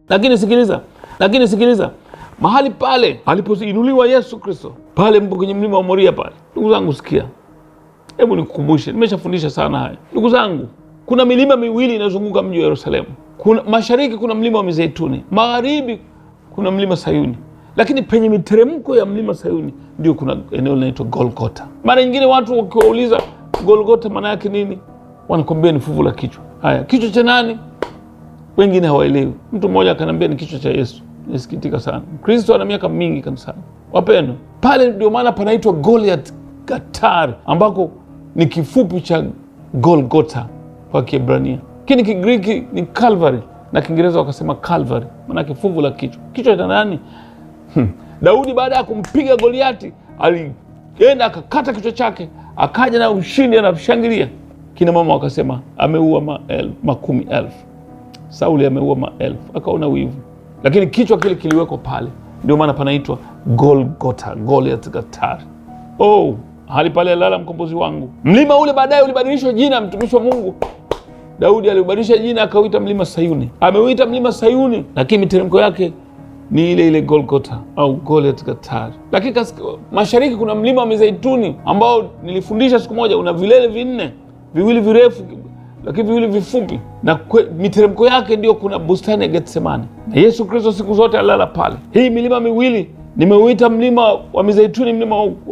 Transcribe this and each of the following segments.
Lakini sikiliza, mahali pale alipoinuliwa Yesu Kristo, pale mpo kwenye mlima wa Moria pale. Ndugu zangu, sikia, hebu nikukumbushe, nimeshafundisha sana haya. Ndugu zangu, kuna milima miwili inazunguka mji wa Yerusalemu. Mashariki kuna mlima wa Mizeituni, magharibi kuna mlima Sayuni. Lakini penye miteremko ya mlima Sayuni ndio kuna eneo linaloitwa Golgotha. Mara nyingine watu wakiwauliza Golgotha maana yake nini, wanakwambia ni fuvu la kichwa. Haya, kichwa cha nani? Wengine hawaelewi. Mtu mmoja akaniambia ni kichwa cha Yesu. Nisikitika sana. Kristo ana miaka mingi kanisani. Wapendwa, pale ndio maana panaitwa Goliath Gatar, ambako ni kifupi cha Golgotha kwa Kiebrania. Lakini Kigiriki ni Calvary na Kiingereza wakasema Calvary, maana kifuvu la kichwa. Kichwa cha nani? Daudi baada ya kumpiga Goliati alienda akakata kichwa chake, akaja na ushindi anashangilia. Kina mama wakasema ameua makumi elfu. Sauli ameua maelfu, akaona wivu. Lakini kichwa kile kiliwekwa pale, ndio maana panaitwa Golgotha, Goliath Gatar. Hali pale alala mkombozi wangu. Mlima ule baadaye ulibadilishwa jina. Mtumishi wa Mungu Daudi alibadilisha jina akauita mlima Sayuni. Ameuita mlima Sayuni, lakini miteremko yake ni ile ile Golgotha au Goliath Gatar. Lakini mashariki kuna mlima wa Mizeituni ambao nilifundisha siku moja, una vilele vinne, viwili virefu lakini viwili vifupi, na miteremko yake ndio kuna bustani ya Getsemani. Na Yesu Kristo siku zote alala pale. Hii milima miwili nimeuita mlima wa Mizeituni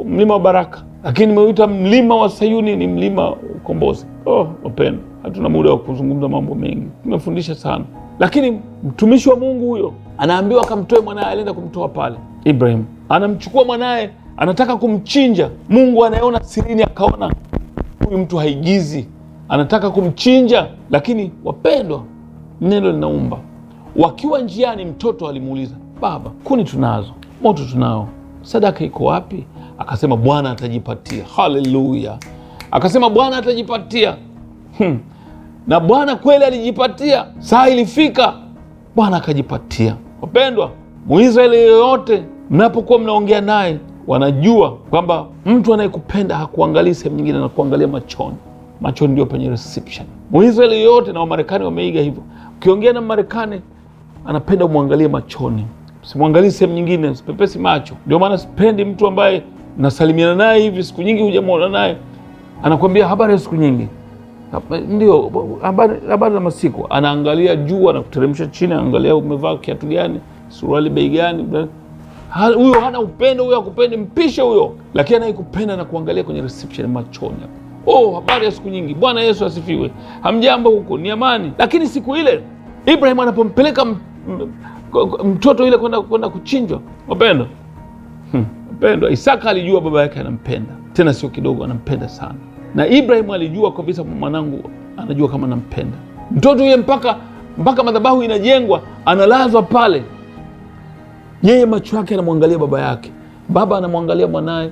mlima wa baraka, lakini nimeuita mlima wa Sayuni ni mlima wa ukombozi. Wapendwa, hatuna muda wa kuzungumza mambo mengi, tumefundisha sana. Lakini mtumishi wa Mungu huyo anaambiwa akamtoe mwanae, alienda kumtoa pale. Ibrahim anamchukua mwanae, anataka kumchinja. Mungu anayeona sirini akaona huyu mtu haigizi, anataka kumchinja. Lakini wapendwa, neno linaumba. Wakiwa njiani, mtoto alimuuliza, baba, kuni tunazo, moto tunao, sadaka iko wapi? Akasema Bwana atajipatia. Haleluya! Akasema Bwana atajipatia. Na Bwana kweli alijipatia. Saa ilifika, Bwana akajipatia. Wapendwa, Mwisraeli yoyote mnapokuwa mnaongea naye, wanajua kwamba mtu anayekupenda hakuangalii sehemu nyingine, na kuangalia machoni. Machoni ndio penye reception. Mwisraeli yoyote, na Wamarekani wameiga hivyo. Ukiongea na Marekani anapenda umwangalie machoni, simwangalie sehemu nyingine, usipepesi macho. Ndio maana sipendi mtu ambaye nasalimiana naye hivi siku nyingi hujamuona naye, anakuambia habari ya siku nyingi, ndio habari za masiku, anaangalia juu, anakuteremsha chini, anaangalia umevaa kiatu gani, suruali bei gani. Huyo hana upendo, huyo hakupendi, mpishe huyo. Lakini anayekupenda na kuangalia kwenye reception machoni. Habari ya siku nyingi, Bwana Yesu asifiwe, hamjambo huko, ni amani. Lakini siku ile Ibrahim anapompeleka mtoto ile kwenda kuchinjwa, wapendwa, Isaka alijua baba yake anampenda, tena sio kidogo, anampenda sana. Na Ibrahim alijua kabisa, mwanangu anajua kama anampenda. Mtoto yule mpaka madhabahu inajengwa, analazwa pale, yeye macho yake anamwangalia baba yake, baba anamwangalia mwanae.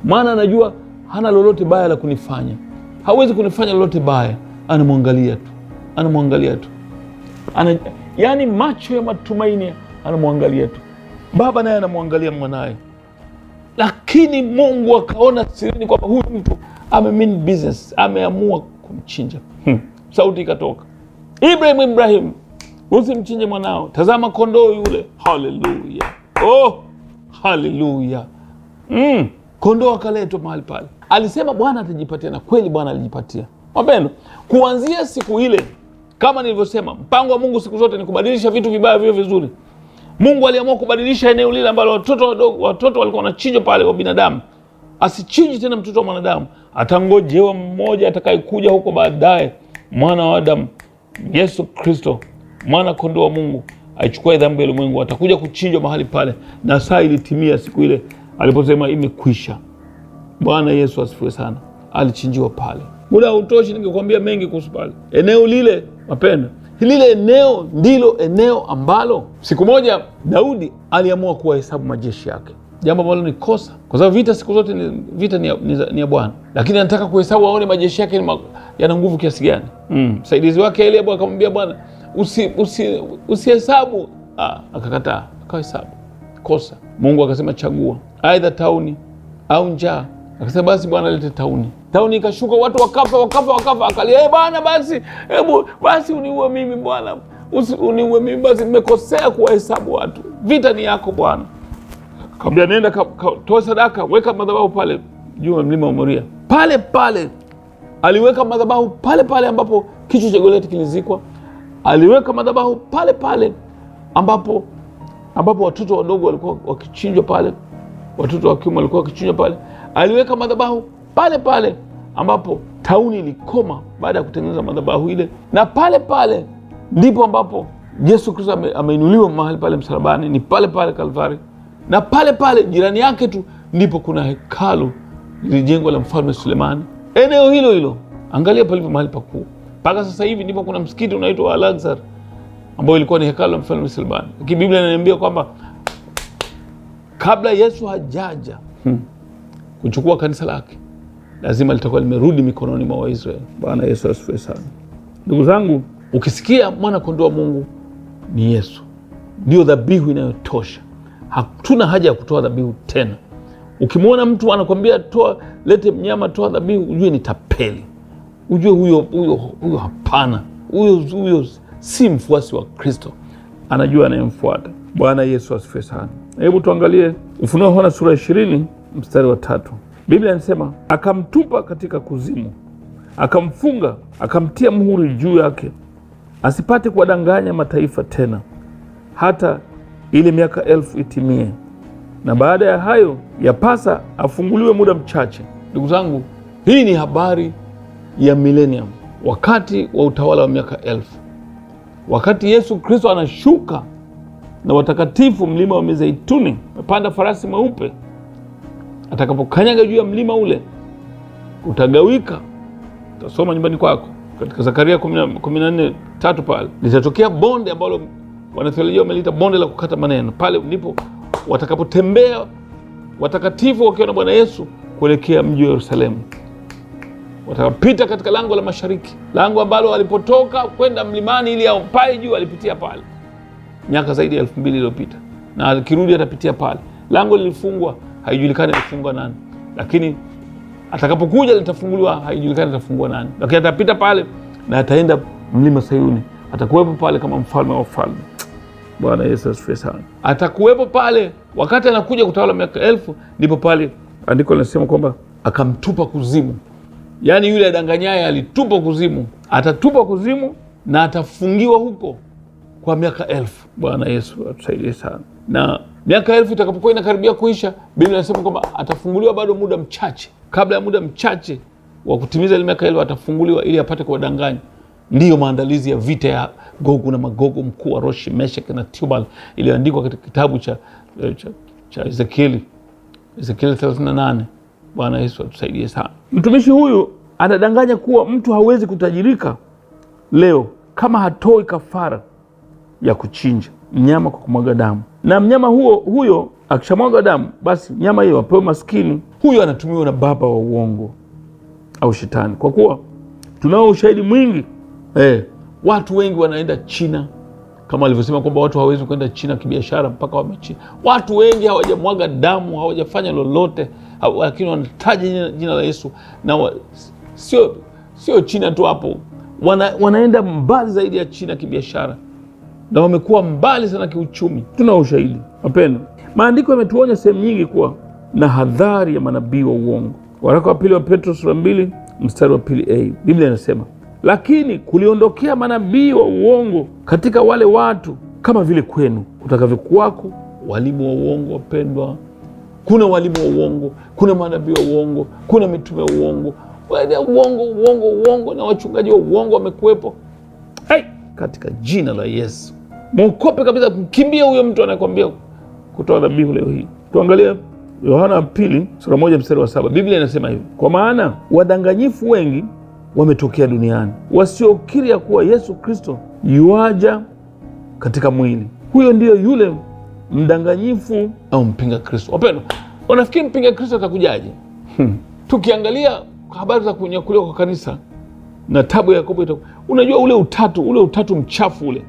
Mwana anajua hana lolote baya la kunifanya, hawezi kunifanya lolote baya, anamwangalia tu, yaani macho ya matumaini, anamwangalia tu. Baba naye anamwangalia mwanae. Lakini Mungu akaona sirini kwamba huyu mtu mean business, ameamua kumchinja. Sauti ikatoka, Ibrahim, usimchinje mwanao, tazama kondoo yule. Haleluya! Haleluya! Kondoo akaletwa mahali pale. Alisema Bwana atajipatia, na kweli Bwana alijipatia. Wapendwa, kuanzia siku ile, kama nilivyosema, mpango wa Mungu siku zote ni kubadilisha vitu vibaya vio vizuri. Mungu aliamua kubadilisha eneo lile ambalo watoto walikuwa wanachinjwa pale wa binadamu. Asichinji tena mtoto wa mwanadamu, atangojewa mmoja atakayekuja huko baadaye, mwana wa Adamu, Yesu Kristo, mwana kondoo wa Mungu, aichukua dhambi ya ulimwengu, atakuja kuchinjwa mahali pale. Na saa ilitimia siku ile aliposema imekwisha. Bwana Yesu asifiwe sana. Alichinjiwa pale. Muda hautoshi ningekwambia mengi kuhusu pale eneo lile. Wapendwa, lile eneo ndilo eneo ambalo siku moja Daudi aliamua kuwahesabu majeshi yake, jambo ambalo ni kosa, kwa sababu vita siku zote ni ya Bwana. Lakini anataka kuhesabu aone majeshi yake yana nguvu kiasi gani. Msaidizi wake Eliabu akamwambia Bwana, usihesabu. Akakataa, akahesabu. Kosa. Mungu akasema chagua, aidha tauni au njaa. Akasema basi Bwana lete tauni. Tauni ikashuka, watu wakafa. Akalia, Bwana basi uniue mimi Bwana. uniue mimi, basi nimekosea kuwahesabu watu. Vita ni yako Bwana. Akamwambia nenda toa sadaka, weka madhabahu pale juu ya mlima wa Moria. Pale pale aliweka madhabahu pale pale ambapo kichwa cha Goliathi kilizikwa. Aliweka madhabahu pale pale ambapo watoto wadogo walikuwa wakichinjwa pale, watoto wa kiume walikuwa wakichinjwa pale. Aliweka madhabahu pale pale ambapo tauni ilikoma baada ya kutengeneza madhabahu ile, na pale pale ndipo ambapo Yesu Kristo ameinuliwa mahali pale msalabani, ni pale pale Kalvari. Na pale pale jirani yake tu ndipo kuna hekalu lilijengwa la Mfalme Sulemani. Eneo hilo hilo, angalia palipo mahali pakuu. Mpaka sasa hivi ndipo kuna msikiti unaitwa Al-Aqsa ambao ilikuwa ni hekalu la Mfalme Sulemani. Lakini Biblia inaniambia kwamba kabla Yesu hajaja kuchukua kanisa lake, lazima litakuwa limerudi mikononi mwa Waisraeli. Bwana Yesu asifiwe sana. Ndugu zangu, ukisikia mwana kondoo wa Mungu ni Yesu, ndio dhabihu inayotosha. Hatuna haja ya kutoa dhabihu tena. Ukimwona mtu anakuambia lete mnyama, toa dhabihu, ujue ni tapeli. Ujue huyo hapana. Huyo si mfuasi wa Kristo. Anajua anayemfuata. Bwana Yesu asifiwe sana. Hebu tuangalie Ufunuo Yohana sura 20 mstari wa 3. Biblia inasema akamtupa katika kuzimu, akamfunga, akamtia muhuri juu yake, asipate kuwadanganya mataifa tena, hata ile miaka 1000 itimie, na baada ya hayo yapasa afunguliwe muda mchache. Ndugu zangu, hii ni habari ya millennium, wakati wa utawala wa miaka 1000, wakati Yesu Kristo anashuka na watakatifu mlima wa Mizeituni, amepanda farasi mweupe. Atakapokanyaga juu ya mlima ule, utagawika. Utasoma nyumbani kwako katika Zakaria 14:3 pale. Litatokea bonde ambalo wanatheolojia wamelita bonde la kukata maneno. Pale ndipo watakapotembea watakatifu wakiwa na Bwana Yesu kuelekea mji wa Yerusalemu. Watakapita katika lango la mashariki, lango ambalo walipotoka kwenda mlimani ili apae juu, alipitia pale miaka zaidi ya 2000 iliyopita, na akirudi atapitia pale. Lango lilifungwa, haijulikani alifungwa nani, lakini atakapokuja litafunguliwa, haijulikani atafungua nani. Lakini atapita pale na ataenda mlima Sayuni, atakuwepo pale kama mfalme wa wafalme. Bwana Yesu asifiwe sana. Atakuwepo pale wakati anakuja kutawala miaka 1000. Ndipo pale andiko linasema kwamba akamtupa kuzimu. Yaani yule adanganyaye alitupa kuzimu, atatupa kuzimu na atafungiwa huko kwa miaka 1000. Bwana Yesu atusaidie sana. Na miaka 1000 itakapokuwa inakaribia kuisha, Biblia inasema kwamba atafunguliwa bado muda mchache. Kabla ya muda mchache wa kutimiza ile miaka 1000 atafunguliwa ili apate kuwadanganya. Ndiyo maandalizi ya vita ya Gogu na Magogu, mkuu wa Roshi, Meshek na Tubal, iliyoandikwa katika kitabu cha Ezekieli 38. Bwana Yesu atusaidie sana. Mtumishi huyu anadanganya kuwa mtu hawezi kutajirika leo kama hatoi kafara ya kuchinja mnyama kwa kumwaga damu, na mnyama huyo akishamwaga damu, basi nyama hiyo apewe maskini. Huyo anatumiwa na baba wa uongo au shetani, kwa kuwa tunao ushahidi mwingi. Watu wengi wanaenda China, kama alivyosema kwamba watu hawezi kwenda China kibiashara mpaka wamechina. Watu wengi hawajamwaga damu, hawajafanya lolote, lakini wanataja jina la Yesu. Na sio China tu hapo, wanaenda mbali zaidi ya China kibiashara, na wamekuwa mbali sana kiuchumi. Tuna ushahidi wapendwa. Maandiko yametuonya sehemu nyingi kuwa na hadhari ya manabii wa uongo. Waraka wa pili wa Petro sura 2 mstari wa 2a, Biblia inasema, lakini kuliondokea manabii wa uongo katika wale watu, kama vile kwenu kutakavyokuwako walimu wa uongo. Wapendwa, kuna walimu wa uongo, kuna manabii wa uongo, kuna mitume wa uongo. Uongo na wachungaji wa uongo wamekuwepo. Katika jina la Yesu, mwokope kabisa, kukimbia huyo mtu anayekwambia kutoa dhabihu leo hii. Tuangalie Yohana 2 sura 1 mstari wa 7. Biblia inasema hivi, kwa maana wadanganyifu wengi wametokea duniani, wasiokiri ya kuwa Yesu Kristo yuaja katika mwili. Huyo ndiyo yule mdanganyifu au mpinga Kristo. Wapendwa, unafikiri mpinga Kristo atakujaje? Tukiangalia habari za kunyakuliwa kwa kanisa na tabu ya Yakobo, unajua ule utatu mchafu ule,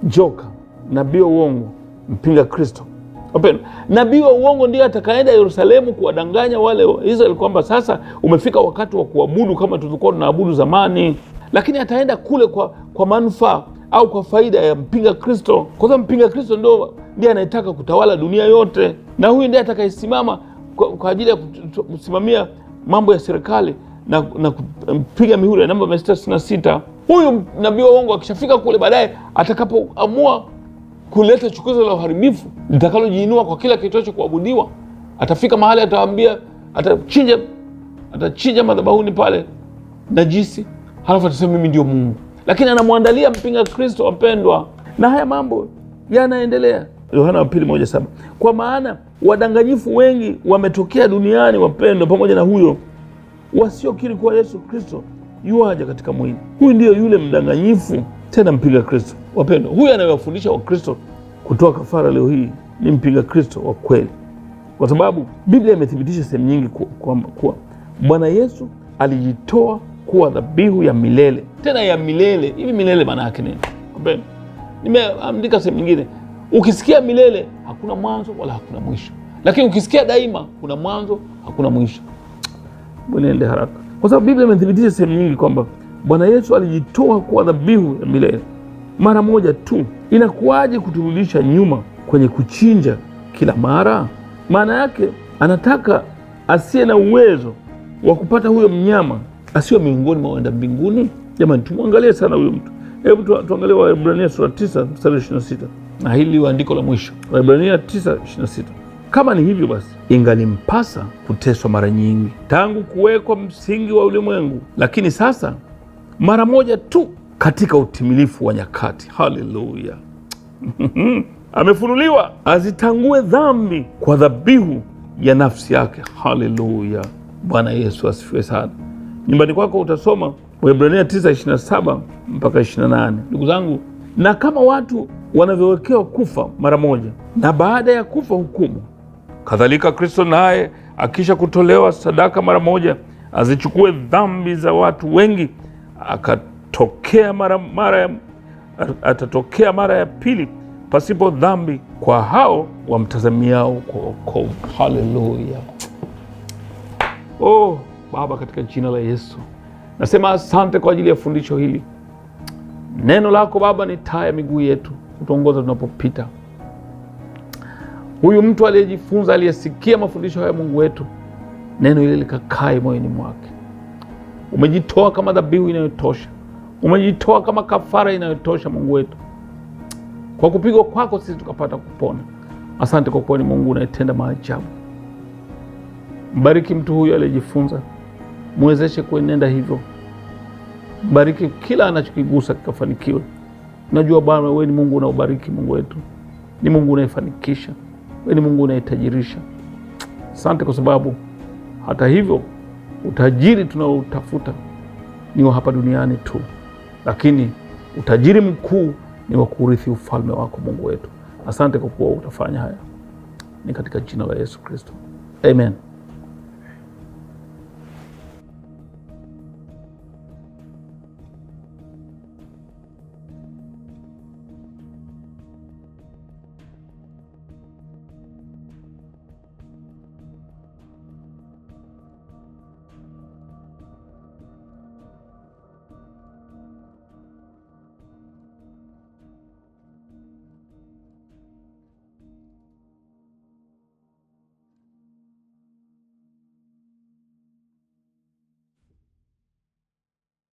joka, nabii wa uongo, mpinga Kristo. Wapendwa, nabii wa uongo ndiye atakaenda Yerusalemu kuwadanganya wale wa Israeli kwamba sasa umefika wakati wa kuabudu kama tulikuwa tunaabudu zamani. Lakini ataenda kule kwa manufaa, au kwa faida ya mpinga Kristo, kwa sababu mpinga Kristo ndiye anayetaka kutawala dunia yote, na huyu ndiye atakayesimama kwa ajili ya kusimamia mambo ya serikali na kupiga mihuri ya namba 666. Huyu nabii wa uongo akishafika kule baadaye, atakapoamua kuleta chukizo la uharibifu litakalojiinua kwa kila kitu cha kuabudiwa, atafika mahali atawaambia, atachinja madhabahuni pale najisi, halafu atasema mimi ndio Mungu. Lakini anamwandalia mpinga Kristo, wapendwa, na haya mambo yanaendelea. Yohana wa pili 1:7, kwa maana wadanganyifu wengi wametokea duniani, wapendwa, pamoja na huyo wasiokiri kuwa Yesu Kristo yuaja katika mwili. Huyu ndiyo yule mdanganyifu, tena mpinga Kristo, wapendwa. Huyu anayewafundisha Wakristo kutoa kafara leo hii ni mpinga Kristo wa kweli, kwa sababu Biblia imethibitisha sehemu nyingi kuwa Bwana Yesu alijitoa kuwa dhabihu ya milele, tena ya milele. Hivi milele maana yake nini, wapendwa? Nimeandika sehemu nyingine, ukisikia milele hakuna mwanzo wala hakuna mwisho, lakini ukisikia daima kuna mwanzo hakuna mwisho. Niende haraka, kwa sababu Biblia imethibitisha sehemu nyingi kwamba Bwana Yesu alijitoa kuwa dhabihu ya milele mara moja tu. Inakuwaje kuturudisha nyuma kwenye kuchinja kila mara? Maana yake anataka asiye na uwezo wa kupata huyo mnyama asiwe miongoni mwa waenda mbinguni. Jamani, tumwangalie sana huyo mtu. Hebu tuangalie Waebrania sura 9 mstari 26, na hili andiko la mwisho, Waebrania 9:26. Kama ni hivyo basi, ingalimpasa kuteswa mara nyingi tangu kuwekwa msingi wa ulimwengu, lakini sasa mara moja tu katika utimilifu wa nyakati. Haleluya! Amefunuliwa azitangue dhambi kwa dhabihu ya nafsi yake. Haleluya! Bwana Yesu asifiwe sana. Nyumbani kwako utasoma Waebrania 9:27 mpaka 28. Ndugu zangu, na kama watu wanavyowekewa kufa mara moja na baada ya kufa hukumu, kadhalika Kristo naye akisha kutolewa sadaka mara moja azichukue dhambi za watu wengi, atatokea mara ya pili pasipo dhambi kwa hao wamtazamiao kwa wokovu. Haleluya! Oh Baba, katika jina la Yesu nasema asante kwa ajili ya fundisho hili. Neno lako Baba ni taa ya miguu yetu, kutuongoza tunapopita. Huyu mtu aliyejifunza, aliyesikia mafundisho haya, Mungu wetu, neno hili likakae moyoni mwake. Umejitoa kama dhabihu inayotosha, umejitoa kama kafara inayotosha, Mungu wetu. Kwa kupigwa kwako sisi tukapata kupona. Asante kwa kuwa ni Mungu unayetenda maajabu. Mbariki mtu huyu aliyejifunza, muwezeshe kuenenda hivyo. Mbariki kila anachokigusa kikafanikiwe. Najua Bwana, wewe ni Mungu unaobariki, Mungu wetu. Ni Mungu unayefanikisha, wewe ni Mungu unayetajirisha. Asante kwa sababu hata hivyo utajiri tunaotafuta ni wa hapa duniani tu, lakini utajiri mkuu ni wa kurithi ufalme wako, Mungu wetu. Asante kwa kuwa utafanya haya, ni katika jina la Yesu Kristo, amen.